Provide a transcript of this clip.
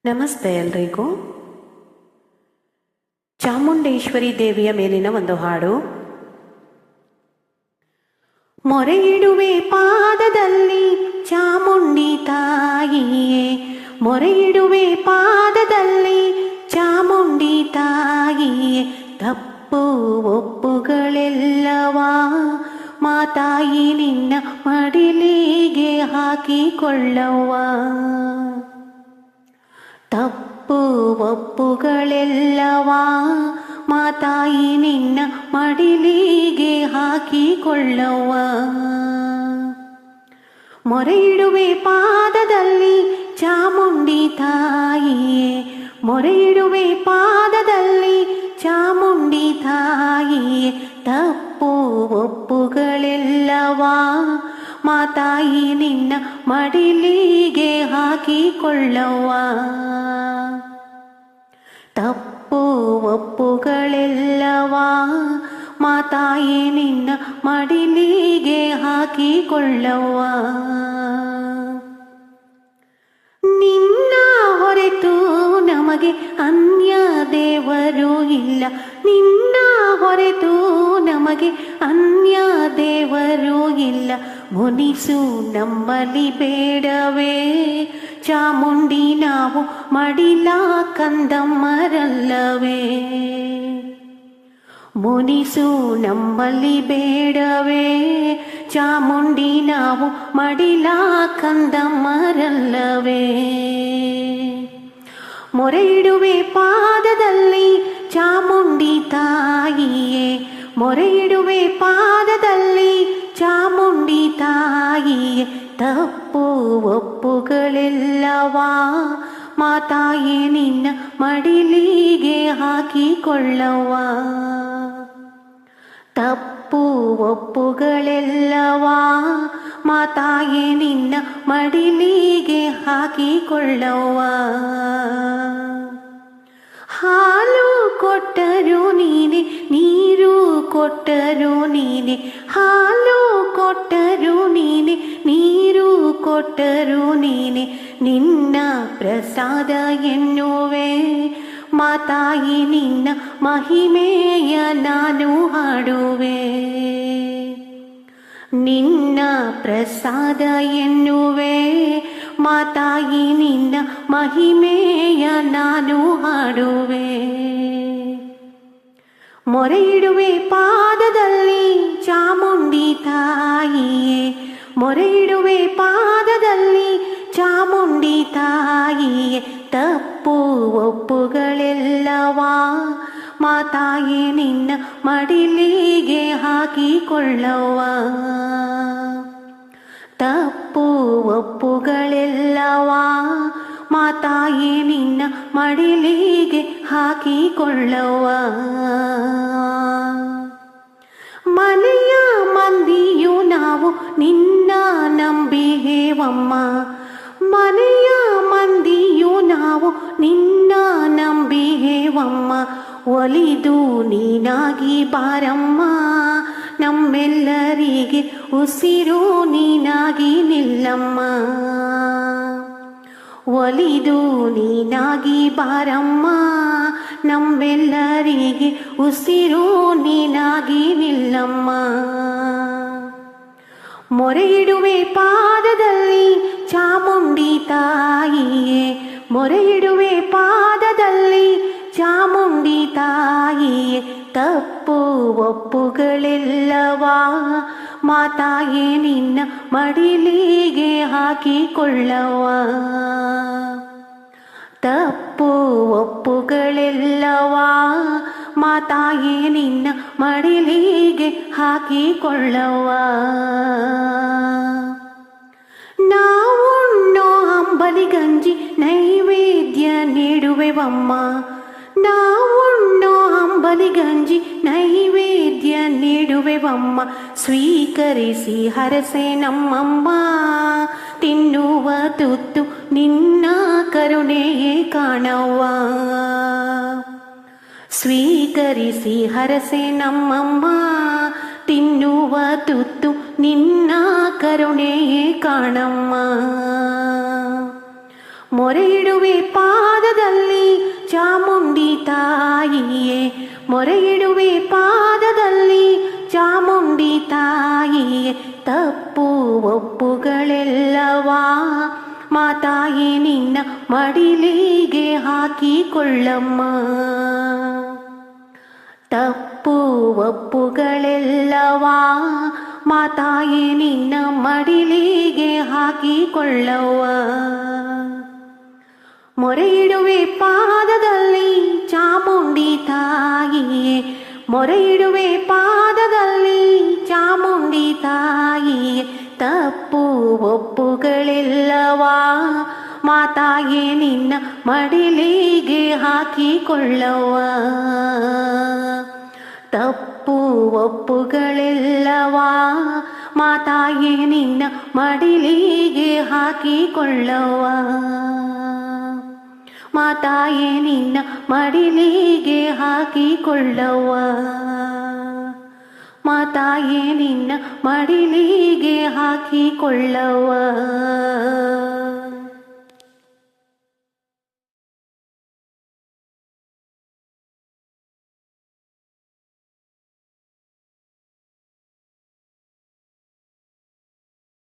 ನಮಸ್ತೆ ಎಲ್ರಿಗೂ. ಚಾಮುಂಡೇಶ್ವರಿ ದೇವಿಯ ಮೇಲಿನ ಒಂದು ಹಾಡು. ಮೊರೆ ಇಡುವೆ ಪಾದದಲ್ಲಿ ಚಾಮುಂಡಿ ತಾಯಿಯೇ, ಮೊರೆ ಇಡುವೆ ಪಾದದಲ್ಲಿ ಚಾಮುಂಡಿ ತಾಯಿಯೇ, ತಪ್ಪು ಒಪ್ಪುಗಳೆಲ್ಲವಾ ಮಾತಾಯಿ ನಿನ್ನ ಮಡಿಲಿಗೆ ಹಾಕಿಕೊಳ್ಳವ್ವ. ತಪ್ಪು ಒಪ್ಪುಗಳೆಲ್ಲವಾ ಮಾತಾಯಿ ನಿನ್ನ ಮಡಿಲಿಗೆ ಹಾಕಿಕೊಳ್ಳವ್ವ. ಮೊರೆ ಇಡುವೆ ಪಾದದಲ್ಲಿ ಚಾಮುಂಡಿ ತಾಯಿಯೇ, ಮೊರೆ ಇಡುವೆ ಪಾದದಲ್ಲಿ ಚಾಮುಂಡಿ ತಾಯಿಯೇ, ತಪ್ಪು ಒಪ್ಪುಗಳೆಲ್ಲವಾ ಮಾತಾಯಿ ನಿನ್ನ ಮಡಿಲಿಗೆ ಹಾಕಿಕೊಳ್ಳವ್ವ. ತಪ್ಪು ಒಪ್ಪುಗಳೆಲ್ಲವಾ ಮಾತಾಯಿ ನಿನ್ನ ಮಡಿಲಿಗೆ ಹಾಕಿಕೊಳ್ಳವ್ವ. ನಿನ್ನ ಹೊರತು ನಮಗೆ ಅನ್ಯ ದೇವರು ಇಲ್ಲ, ನಿನ್ನ ಹೊರತು ನಮಗೆ ಅನ್ಯ ದೇವರು ಇಲ್ಲ. ಮುನಿಸು ನಮ್ಮಲ್ಲಿ ಬೇಡವೇ ಚಾಮುಂಡಿ, ನಾವು ಮಡಿಲ ಕಂದಮ್ಮರಲ್ಲವೇ. ಮುನಿಸು ನಮ್ಮಲ್ಲಿ ಬೇಡವೇ ಚಾಮುಂಡಿ, ನಾವು ಮಡಿಲ ಕಂದಮ್ಮರಲ್ಲವೇ. ಮೊರೆ ಇಡುವೆ ಪಾದದಲ್ಲಿ ಚಾಮುಂಡಿ ತಾಯಿಯೇ, ಮೊರೆ ಇಡುವೆ ಪಾದದಲ್ಲಿ ಚಾಮುಂಡಿ ತಾಯಿಯೇ, ತಪ್ಪು ಒಪ್ಪುಗಳೆಲ್ಲವಾ ಮಾತಾಯಿ ನಿನ್ನ ಮಡಿಲಿಗೆ ಹಾಕಿಕೊಳ್ಳವ್ವ. ತಪ್ಪು ಒಪ್ಪುಗಳೆಲ್ಲವಾ ಮಾತಾಯಿ ನಿನ್ನ ಮಡಿಲಿಗೆ ಹಾಕಿಕೊಳ್ಳವ್ವ. ಹಾಲು ಕೊಟ್ಟರು ನೀನೆ, ನೀರು ಕೊಟ್ಟರು ನೀನೆ, ಹಾಲು ಕೊಟ್ಟರು ನೀನೆ, ನೀರು ಕೊಟ್ಟರು ನೀನೆ, ನಿನ್ನ ಪ್ರಸಾದ ಎನ್ನುವೆ ಮಾತಾಯಿ ನಿನ್ನ ಮಹಿಮೆಯ ನಾನು ಹಾಡುವೆ. ನಿನ್ನ ಪ್ರಸಾದ ಎನ್ನುವೆ ಮಾತಾಯಿ ನಿನ್ನ ಮಹಿಮೆಯ ನಾನು ಹಾಡುವೆ. ಮೊರೆ ಇಡುವೆ ಪಾದದಲ್ಲಿ ಚಾಮುಂಡಿ ತಾಯಿಯೇ, ಮೊರೆ ಇಡುವೆ ಪಾದದಲ್ಲಿ ಚಾಮುಂಡಿ ತಾಯಿಯೇ, ತಪ್ಪು ಒಪ್ಪುಗಳೆಲ್ಲವಾ ಮಾತಾಯಿ ನಿನ್ನ ಮಡಿಲಿಗೆ ಹಾಕಿಕೊಳ್ಳವ್ವ. ತಪ್ಪು ಒಪ್ಪುಗಳೆಲ್ಲವಾ ಮಾತಾಯಿ ನಿನ್ನ ಮಡಿಲಿಗೆ ಹಾಕಿಕೊಳ್ಳವ್ವ. ಮನೆಯ ಮಂದಿಯು ನಾವು ನಿನ್ನ ನಂಬಿಹೇವಮ್ಮ, ಮನೆಯ ಮಂದಿಯು ನಾವು ನಿನ್ನ ನಂಬಿಹೇವಮ್ಮ. ಒಲಿದು ನೀನಾಗಿ ಬಾರಮ್ಮ, ನಮ್ಮೆಲ್ಲರಿಗೆ ಉಸಿರು ನೀನಾಗಿ ನಿಲ್ಲಮ್ಮ. ಒಲಿದು ನೀನಾಗಿ ಬಾರಮ್ಮ, ನಮ್ಮೆಲ್ಲರಿಗೆ ಉಸಿರು ನೀನಾಗಿ ನಿಲ್ಲಮ್ಮ. ಮೊರೆ ಇಡುವೆ ಪಾದದಲ್ಲಿ ಚಾಮುಂಡಿ ತಾಯಿಯೇ, ಮೊರೆ ಇಡುವೆ ಪಾದದಲ್ಲಿ ಚಾಮುಂಡಿ ತಾಯಿಯೇ, ತಪ್ಪು ಒಪ್ಪುಗಳೆಲ್ಲವಾ ಮಾತಾಯಿ ನಿನ್ನ ಮಡಿಲಿಗೆ ಹಾಕಿಕೊಳ್ಳವ್ವ. ತಪ್ಪು ಒಪ್ಪುಗಳೆಲ್ಲವಾ ಮಾತಾಯಿ ನಿನ್ನ ಮಡಿಲಿಗೆ ಹಾಕಿಕೊಳ್ಳವ್ವ. ನಾವುಣ್ಣೋ ಅಂಬಲಿ ಗಂಜಿ ನೈವೇದ್ಯ ನೀಡುವೆವಮ್ಮ, ನಾವುಣ್ಣೋ ಅಂಬಲಿ ಗಂಜಿ ನೈವೇದ್ಯ ನೀಡುವೆವಮ್ಮ. ಸ್ವೀಕರಿಸಿ ಹರಸೆ ನಮ್ಮಮ್ಮ, ತಿನ್ನುವ ತುತ್ತು ನಿನ್ನ ಕರುಣೆಯೇ ಕಾಣವ್ವ. ಸ್ವೀಕರಿಸಿ ಹರಸೆ ನಮ್ಮಮ್ಮ, ತಿನ್ನುವ ತುತ್ತು ನಿನ್ನ ಕರುಣೆಯೇ ಕಾಣಮ್ಮ. ಮೊರೆ ಇಡುವೆ ಪಾದ ತಾಯಿಯೇ ಮೊರೆಯಿಡುವೆ ಪಾದದಲ್ಲಿ ಚಾಮುಂಡಿ ತಾಯಿಯೇ ತಪ್ಪು ಒಪ್ಪುಗಳೆಲ್ಲವಾ ಮಾತಾಯೇ ನಿನ್ನ ಮಡಿಲಿಗೆ ಹಾಕಿಕೊಳ್ಳಮ್ಮ. ತಪ್ಪು ಒಪ್ಪುಗಳೆಲ್ಲವಾ ಮಾತಾಯೇ ನಿನ್ನ ಮಡಿಲಿಗೆ ಹಾಕಿಕೊಳ್ಳವ್ವ. ಮೊರೆಯಿಡುವೆ ಪಾದದಲ್ಲಿ ಚಾಮುಂಡಿ ತಾಯಿಯೇ ಮೊರೆಯಿಡುವೆ ಪಾದದಲ್ಲಿ ಚಾಮುಂಡಿ ತಾಯಿಯೇ ತಪ್ಪು ಒಪ್ಪುಗಳೆಲ್ಲವಾ ಮಾತಾಯೇ ನಿನ್ನ ಮಡಿಲಿಗೆ ಹಾಕಿಕೊಳ್ಳವ್ವ. ತಪ್ಪು ಒಪ್ಪುಗಳೆಲ್ಲವಾ ಮಾತಾಯೇ ನಿನ್ನ ಮಡಿಲಿಗೆ ಹಾಕಿಕೊಳ್ಳವ್ವ. ಮಾತಾಯೇ ನಿನ್ನ ಮಡಿಲಿಗೆ ಹಾಕಿಕೊಳ್ಳವ್ವ. ಮಾತಾಯೇ ನಿನ್ನ ಮಡಿಲಿಗೆ ಹಾಕಿಕೊಳ್ಳವ್ವ.